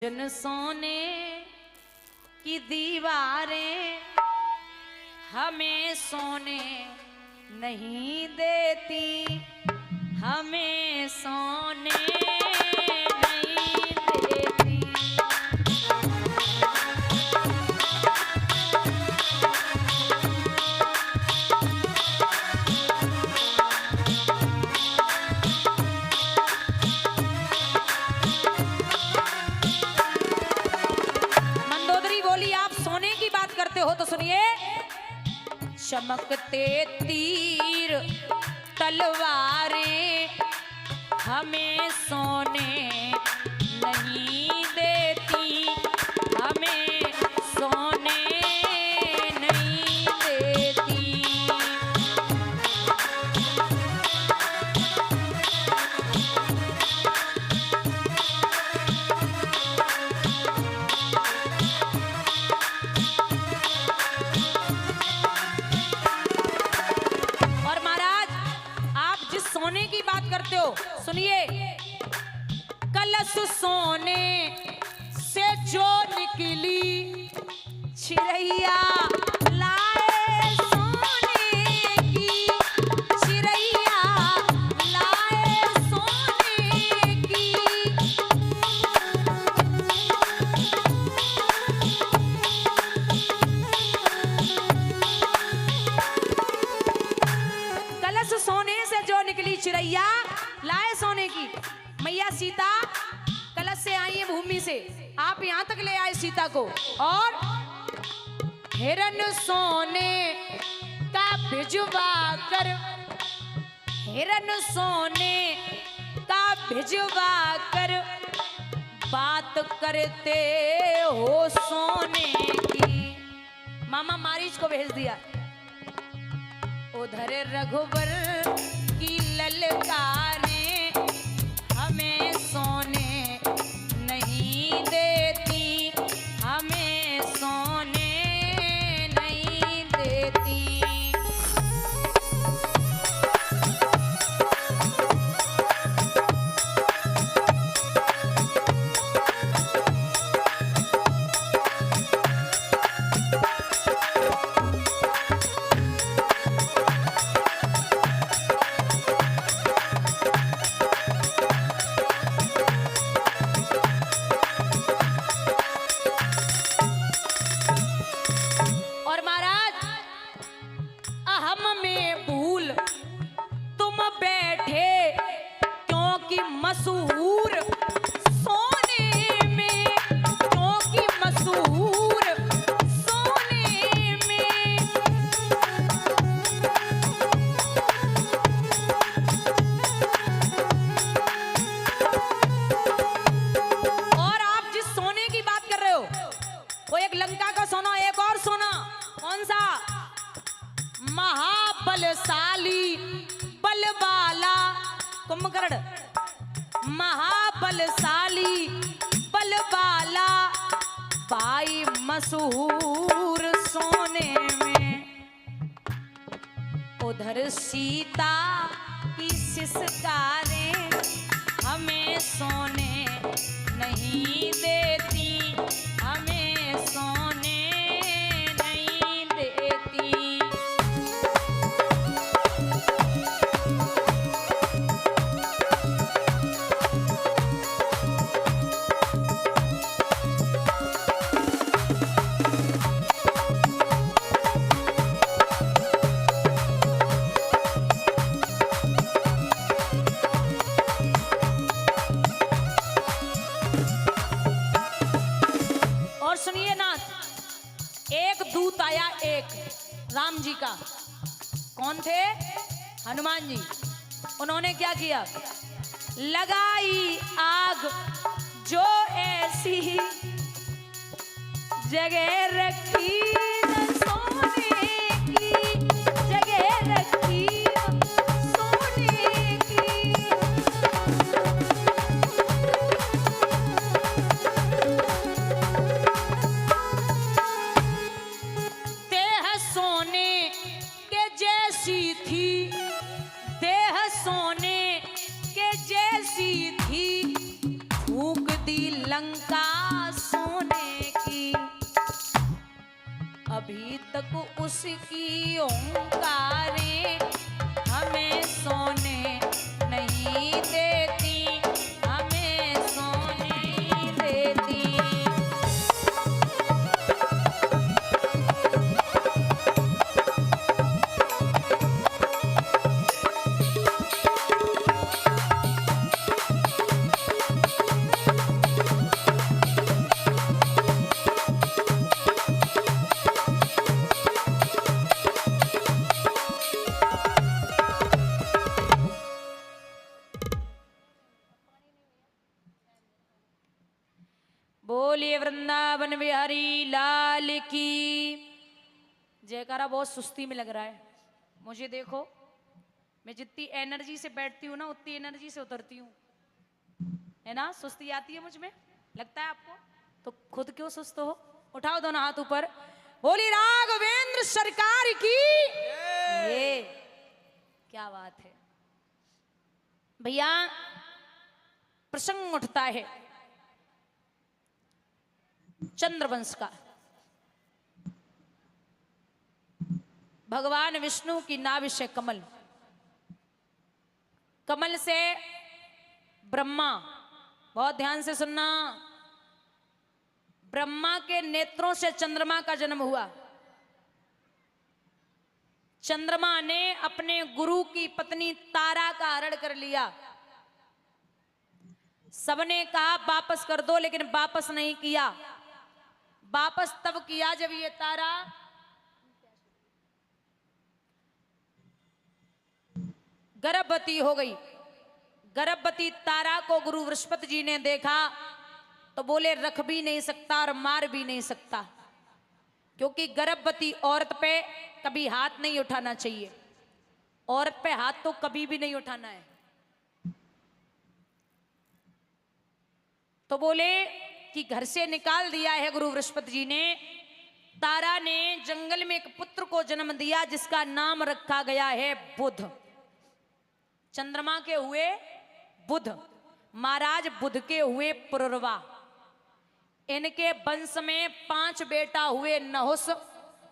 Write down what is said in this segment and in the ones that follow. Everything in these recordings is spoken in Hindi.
जन सोने की दीवारें हमें सोने नहीं देती, हमें सोने नहीं देती। मंदोदरी बोली, आप सोने की बात करते हो तो सुनिए। चमकते तीर तलवारें हमें सोने नहीं देती, हमें सोने नहीं देती। सोने की बात करते हो, सुनिए। कलश सोने से जो निकली चिरैया लाए सोने की, चिरैया लाए सोने की। कलश सोने से जो निकली चिरैया लाए सोने की। मैया सीता कलश से आई है भूमि से, आप यहां तक ले आए सीता को। और हिरन सोने का भिजवा कर, हिरन सोने का भिजवा कर बात करते हो सोने की। मामा मारीच को भेज दिया। उधर रघुवर की ललकारें हमें सोने नहीं देती, हमें सोने नहीं देती। मशहूर सोने में, क्योंकि मशहूर सोने में। और आप जिस सोने की बात कर रहे हो वो एक लंका का सोना, एक और सोना। कौन सा? महाबलशाली बलवाला कुंभकर्ण, महाबलशाली बलवाला पाई मशहूर सोने में। उधर सीता की सिसकारें हमें सोने नहीं देती, हमें सोने नहीं देती। सुनिए ना, एक दूत आया, एक राम जी का। कौन थे? हनुमान जी। उन्होंने क्या किया? लगाई आग जो ऐसी जगह रखी सोने की, जगह रखी सोने की। सोने के जैसी थी, फूंक दी लंका अभी तक उसकी ओंकारे हमें सोने नहीं देती, हमें सोने नहीं देती। बोलिए वृंदावन बिहारी लाल की जयकारा। बहुत सुस्ती में लग रहा है मुझे, देखो मैं जितनी एनर्जी से बैठती हूँ ना उतनी एनर्जी से उतरती हूँ, है ना। सुस्ती आती है मुझ में, लगता है आपको? तो खुद क्यों सुस्त हो? उठाओ दोनों हाथ ऊपर, बोली राघवेंद्र सरकार की। ये क्या बात है भैया। प्रसंग उठता है चंद्रवंश का। भगवान विष्णु की नाभि से कमल, कमल से ब्रह्मा, बहुत ध्यान से सुनना, ब्रह्मा के नेत्रों से चंद्रमा का जन्म हुआ। चंद्रमा ने अपने गुरु की पत्नी तारा का हरण कर लिया। सबने कहा वापस कर दो, लेकिन वापस नहीं किया। वापस तब किया जब ये तारा गर्भवती हो गई। गर्भवती तारा को गुरु बृहस्पति जी ने देखा तो बोले रख भी नहीं सकता और मार भी नहीं सकता, क्योंकि गर्भवती औरत पे कभी हाथ नहीं उठाना चाहिए। औरत पे हाथ तो कभी भी नहीं उठाना है। तो बोले कि घर से निकाल दिया है गुरु बृहस्पति जी ने। तारा ने जंगल में एक पुत्र को जन्म दिया जिसका नाम रखा गया है बुध। चंद्रमा के हुए बुध, महाराज बुध के हुए पुरुरवा। इनके वंश में 5 बेटा हुए, नहुस,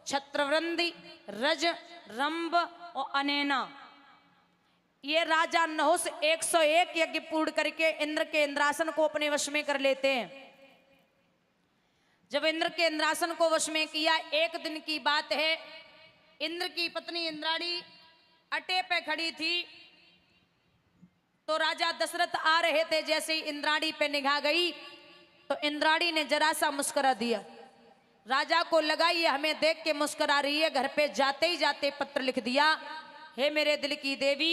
छत्रवृंदी, रज, रंभ और अनैना। ये राजा नहुस 101 यज्ञ पूर्ण करके इंद्र के इंद्रासन को अपने वश में कर लेते हैं। जब इंद्र के इंद्रासन को वश में किया, एक दिन की बात है, इंद्र की पत्नी इंद्राणी अटे पे खड़ी थी तो राजा दशरथ आ रहे थे। जैसे ही इंद्राणी पे निगाह गई तो इंद्राणी ने जरा सा मुस्कुरा दिया। राजा को लगा ये हमें देख के मुस्कुरा रही है। घर पे जाते ही जाते पत्र लिख दिया, हे मेरे दिल की देवी,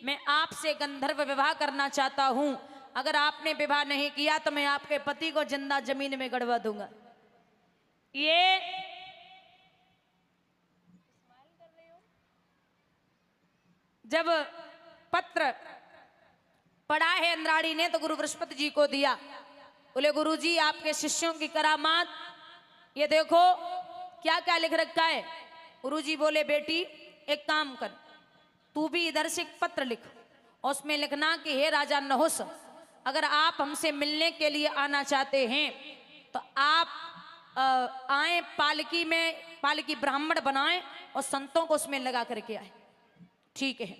मैं आपसे गंधर्व विवाह करना चाहता हूं। अगर आपने विवाह नहीं किया तो मैं आपके पति को जिंदा जमीन में गड़वा दूंगा। ये जब पत्र पढ़ा है इंद्राणी ने तो गुरु बृहस्पति जी को दिया। बोले गुरु जी आपके शिष्यों की करामात, ये देखो क्या क्या लिख रखा है। गुरु जी बोले बेटी एक काम कर, तू भी इधर से एक पत्र लिख और उसमें लिखना कि हे राजा नहुस, अगर आप हमसे मिलने के लिए आना चाहते हैं तो आप आए, पालकी में पालकी ब्राह्मण बनाएं और संतों को उसमें लगा करके आए। ठीक है,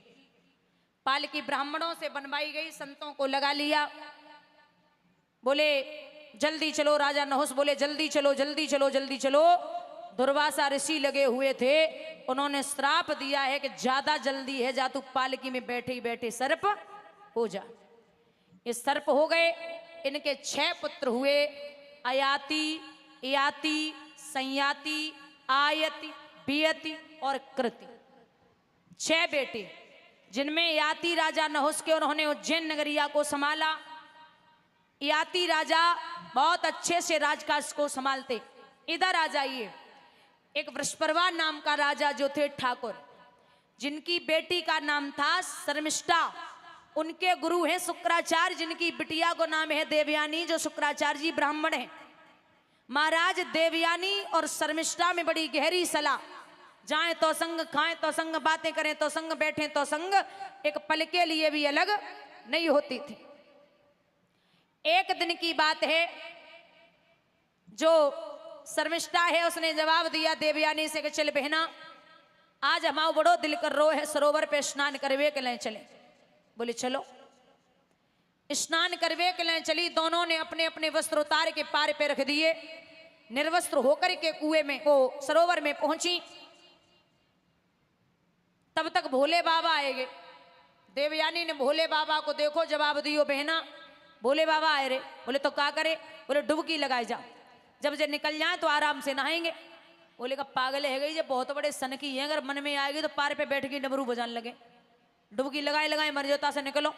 पालकी ब्राह्मणों से बनवाई गई, संतों को लगा लिया। बोले जल्दी चलो। राजा नहुस बोले जल्दी चलो जल्दी चलो जल्दी चलो। दुर्वासा ऋषि लगे हुए थे, उन्होंने श्राप दिया है कि ज्यादा जल्दी है, जा तू पालकी में बैठे ही बैठे सर्प हो जा। ये सर्प हो गए। इनके 6 पुत्र हुए, अयाति, याति, संयाति, आयति, बियति और कृति। 6 बेटे, जिनमें याति राजा नहुस के, उन्होंने उज्जैन नगरिया को संभाला। याति राजा बहुत अच्छे से राजकाज को संभालते। इधर आ जाइए, एक वृषपर्वा नाम का राजा जो थे ठाकुर, जिनकी बेटी का नाम था शर्मिष्ठा। उनके गुरु हैं शुक्राचार्य, जिनकी बिटिया को नाम है देवयानी, जो शुक्राचार्य जी ब्राह्मण हैं। महाराज देवयानी और शर्मिष्ठा में बड़ी गहरी सलाह, जाएं तो संग, खाएं तो संग, बातें करें तो संग, बैठें तो संग, एक पल के लिए भी अलग नहीं होती थी। एक दिन की बात है, जो शर्मिष्ठा है, उसने जवाब दिया देवयानी से कि चल बहना, आज हमारा बड़ो दिल कर रो है, सरोवर पे स्नान करवे के लिए चले। बोले चलो। स्नान करवे के लिए चली। दोनों ने अपने अपने वस्त्र उतार के पार पे रख दिए, निर्वस्त्र होकर के कुएं में वो सरोवर में पहुंची। तब तक भोले बाबा आएगे। देवयानी ने भोले बाबा को देखो जवाब दियो बहना, भोले बाबा आए रे। बोले तो क्या करे? बोले डुबकी लगाए जाओ, जब जे निकल जाए तो आराम से नहाएंगे। बोले का पागल है गई, ये बहुत बड़े सन की है, अगर मन में आएगी तो पार पे बैठ के डमरू बजाने लगे। डुबकी लगाए लगाए मर्यादा से निकलो।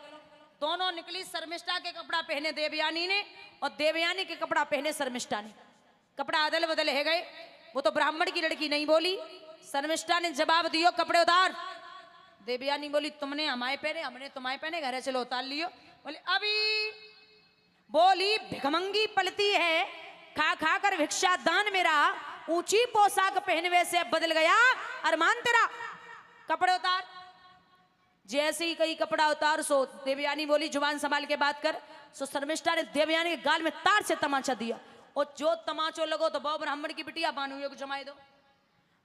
दोनों निकली। शर्मिष्ठा के कपड़ा पहने देवयानी ने और देवयानी के कपड़ा पहने शर्मिष्ठा ने। कपड़ा अदल बदल है गए। वो तो ब्राह्मण की लड़की नहीं बोली। शर्मिष्ठा ने जवाब दियो कपड़े उतार। देवयानी बोली तुमने हमारे पहने, हमने तुम्हारे पहने, घरे चलो उतार लियो। बोले अभी। बोली भिखमंगी पलती है, खा खा कर भिक्षा दान मेरा, ऊंची पोशाक पहनवे से बदल गया अरमान तेरा, कपड़े उतार। जैसे ही कई कपड़ा उतार सो देवयानी बोली जुबान संभाल के बात कर। सो शर्मिष्ठा ने देवयानी के गाल में तार से तमाचा दिया और जो तमाचो लगो तो बहु ब्राह्मण की बिटिया बानुए को जमाए दो।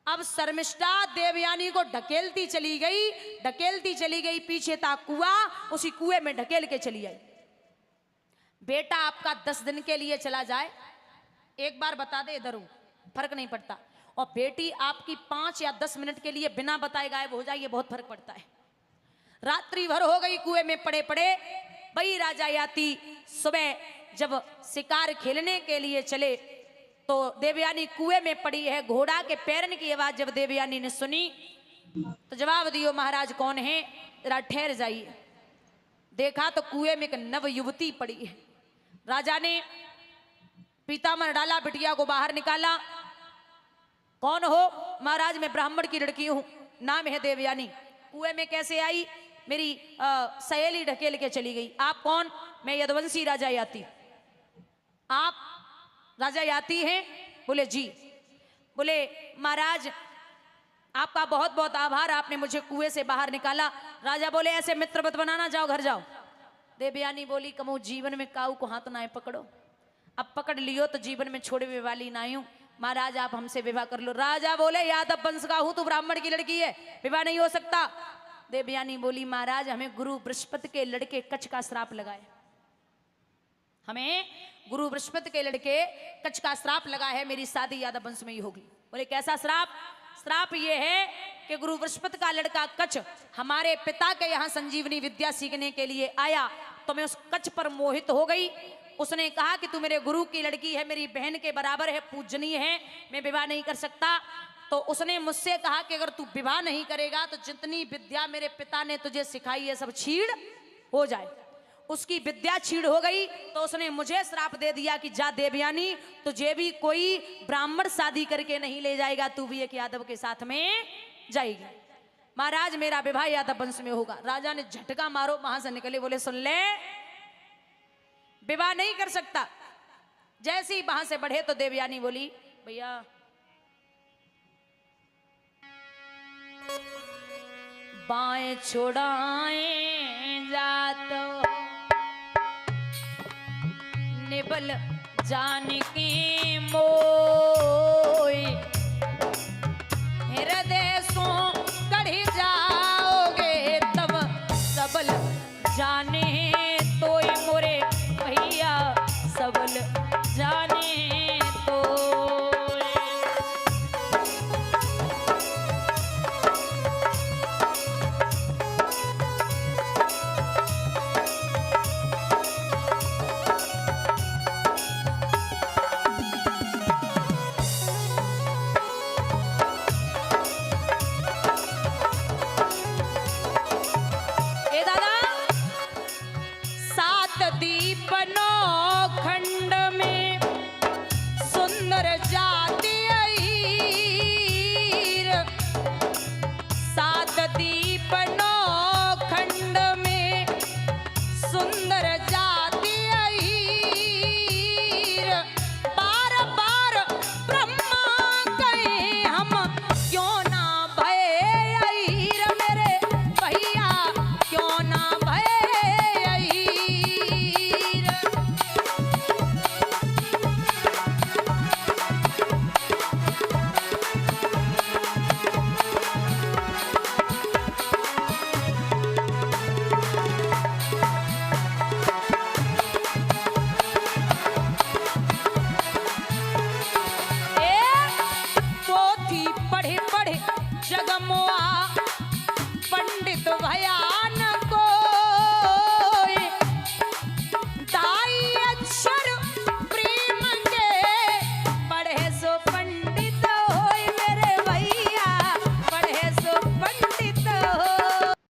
अब शर्मिष्ठा देवयानी को ढकेलती चली गई, ढकेलती चली गई। पीछे था कुआं, उसी कुएं में ढकेल के चली आई। बेटा आपका 10 दिन के लिए चला जाए, एक बार बता दे इधर हूं, फर्क नहीं पड़ता। और बेटी आपकी 5 या 10 मिनट के लिए बिना बताए गायब हो जाए, ये बहुत फर्क पड़ता है। रात्रि भर हो गई कुएं में पड़े पड़े। वही राजा याती सुबह जब शिकार खेलने के लिए चले तो देवयानी कुएं में पड़ी है। घोड़ा के पैरन की आवाज जब देवयानी ने सुनी तो जवाब दियो महाराज कौन है, जरा ठहर जाइए। देखा तो कुएं में एक नव युवती पड़ी है। राजा ने पीताम्बर डाला, बिटिया को बाहर निकाला। कौन हो? महाराज मैं ब्राह्मण की लड़की हूं, नाम है देवयानी। कुएं में कैसे आई? मेरी सहेली ढकेल के चली गई। आप कौन? मैं यदुवंशी राजा याती। आप राजा याती हैं? बोले जी। बोले महाराज आपका बहुत बहुत आभार, आपने मुझे कुएं से बाहर निकाला। राजा बोले ऐसे मित्र मत बनाना, जाओ घर जाओ। देवयानी बोली कमो जीवन में काऊ को हाथ ना पकड़ो, अब पकड़ लियो तो जीवन में छोड़े वाली ना हूं। महाराज आप हमसे विवाह कर लो। राजा बोले यादव वंश का हूं, तू ब्राह्मण की लड़की है, विवाह नहीं हो सकता। देवयानी बोली महाराज हमें गुरु बृहस्पति के लड़के कच्छ का श्राप लगाए, हमें गुरु बृहस्पति के लड़के कच्छ का श्राप लगा है, मेरी शादी यादव वंश में ही होगी। बोले कैसा श्राप? श्राप ये है कि गुरु बृहस्पति का लड़का कच्छ हमारे पिता के यहाँ संजीवनी विद्या सीखने के लिए आया तो मैं उस कच्छ पर मोहित हो गई। उसने कहा कि तू मेरे गुरु की लड़की है, मेरी बहन के बराबर है, पूजनीय है, मैं विवाह नहीं कर सकता। तो उसने मुझसे कहा कि अगर तू विवाह नहीं करेगा तो जितनी विद्या मेरे पिता ने तुझे सिखाई है सब छीड़ हो जाए। उसकी विद्या छीड़ हो गई तो उसने मुझे श्राप दे दिया कि जा देवयानी तुझे भी कोई ब्राह्मण शादी करके नहीं ले जाएगा, तू भी एक यादव के साथ में जाएगी। महाराज मेरा विवाह यादव वंश में होगा। राजा ने झटका मारो, वहां से निकले। बोले सुन ले, विवाह नहीं कर सकता। जैसे ही वहां से बढ़े तो देवयानी बोली भैया बाएं छोड़ाएं जातो निबल जान की मोई, हृदय सो कढ़ी जाओगे तब सबल जाने तोय मोरे भैया सबल जाने तो। की पढ़े पढ़े जगमुआ